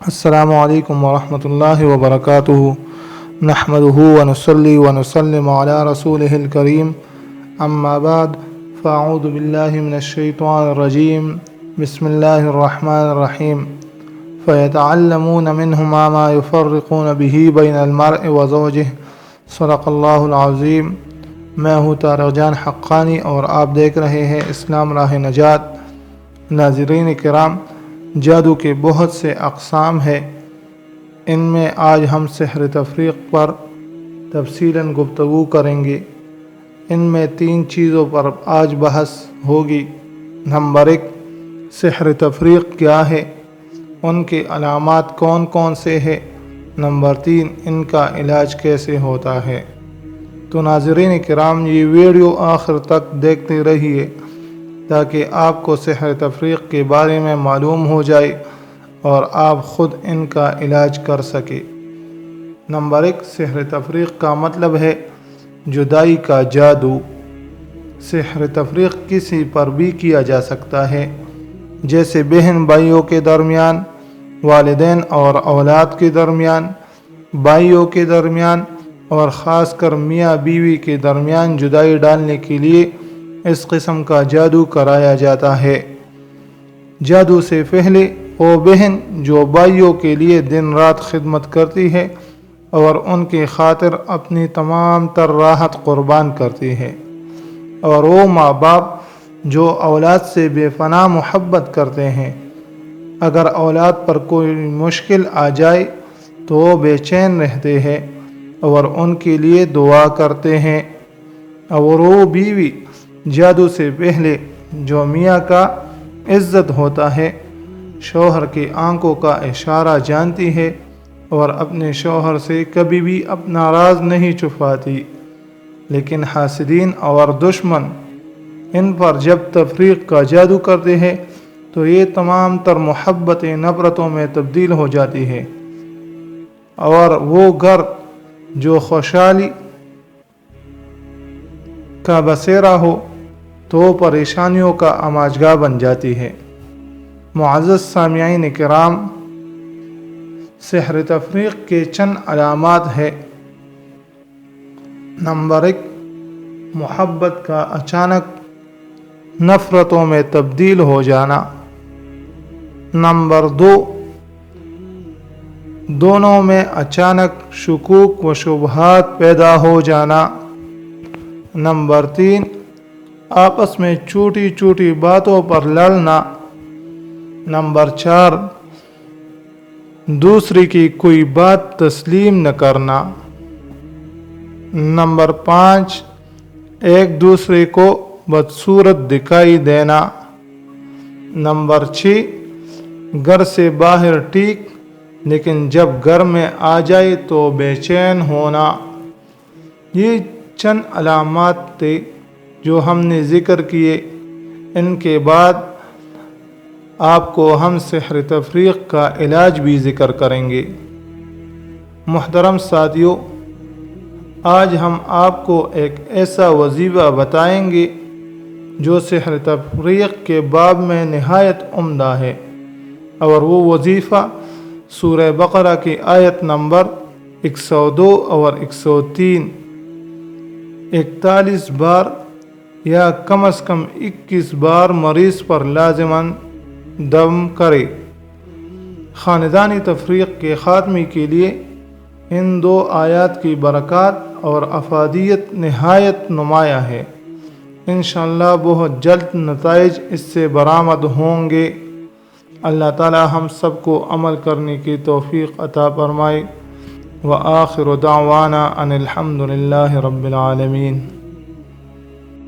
السلام علیکم ورحمۃ اللہ وبرکاتہ نحمدہ ونصلی ونسلم علی رسولہ الکریم اما بعد فاعوذ باللہ من الشیطان الرجیم بسم اللہ الرحمن الرحیم فیتعلمون منہما ما یفرقون به بین المرء وزوجہ صدق اللہ العظیم۔ میں ہوں طارق جان حقانی اور آپ دیکھ رہے ہیں اسلام راہ نجات۔ ناظرین کرام، جادو کے بہت سے اقسام ہیں، ان میں آج ہم سحر تفریق پر تفصیلاً گفتگو کریں گے۔ ان میں 3 چیزوں پر آج بحث ہوگی۔ نمبر 1، سحر تفریق کیا ہے، ان کے علامات کون کون سے ہیں۔ نمبر 3، ان کا علاج کیسے ہوتا ہے۔ تو ناظرین کرام، یہ ویڈیو آخر تک دیکھتے رہیے تاکہ آپ کو سحر تفریق کے بارے میں معلوم ہو جائے اور آپ خود ان کا علاج کر سکے۔ نمبر 1، سحر تفریق کا مطلب ہے جدائی کا جادو۔ سحر تفریق کسی پر بھی کیا جا سکتا ہے، جیسے بہن بھائیوں کے درمیان، والدین اور اولاد کے درمیان، بھائیوں کے درمیان، اور خاص کر میاں بیوی کے درمیان جدائی ڈالنے کے لیے اس قسم کا جادو کرایا جاتا ہے۔ جادو سے پہلے وہ بہن جو بھائیوں کے لیے دن رات خدمت کرتی ہے اور ان کی خاطر اپنی تمام تر راحت قربان کرتی ہے، اور وہ ماں باپ جو اولاد سے بے پناہ محبت کرتے ہیں، اگر اولاد پر کوئی مشکل آ جائے تو وہ بے چین رہتے ہیں اور ان کے لیے دعا کرتے ہیں۔ اور وہ بیوی جادو سے پہلے جو میاں کا عزت ہوتا ہے، شوہر کی آنکھوں کا اشارہ جانتی ہے اور اپنے شوہر سے کبھی بھی اپنا راز نہیں چھپاتی، لیکن حاسدین اور دشمن ان پر جب تفریق کا جادو کرتے ہیں تو یہ تمام تر محبتیں نفرتوں میں تبدیل ہو جاتی ہے، اور وہ گھر جو خوشحالی کا بسیرا ہو تو پریشانیوں کا آماجگاہ بن جاتی ہے۔ معزز سامعین کرام، سحر تفریق کے چند علامات ہیں۔ نمبر 1، محبت کا اچانک نفرتوں میں تبدیل ہو جانا۔ نمبر 2، دونوں میں اچانک شکوک و شبہات پیدا ہو جانا۔ نمبر 3، آپس میں چھوٹی چھوٹی باتوں پر لڑنا۔ نمبر 4، دوسری کی کوئی بات تسلیم نہ کرنا۔ نمبر 5، ایک دوسرے کو بدصورت دکھائی دینا۔ نمبر 6، گھر سے باہر ٹھیک لیکن جب گھر میں آ جائے تو بے چین ہونا۔ یہ چند علامات تھے جو ہم نے ذکر کیے۔ ان کے بعد آپ کو ہم سحر تفریق کا علاج بھی ذکر کریں گے۔ محترم ساتھیو، آج ہم آپ کو ایک ایسا وظیفہ بتائیں گے جو سحر تفریق کے باب میں نہایت عمدہ ہے، اور وہ وظیفہ سورہ بقرہ کی آیت نمبر 102 اور 103 41 بار یا کم از کم 21 بار مریض پر لازماً دم کرے۔ خاندانی تفریق کے خاتمے کے لیے ان 2 آیات کی برکات اور افادیت نہایت نمایاں ہے۔ انشاءاللہ بہت جلد نتائج اس سے برآمد ہوں گے۔ اللہ تعالی ہم سب کو عمل کرنے کی توفیق عطا فرمائے۔ وآخر دعوانا ان الحمد للہ رب العالمین۔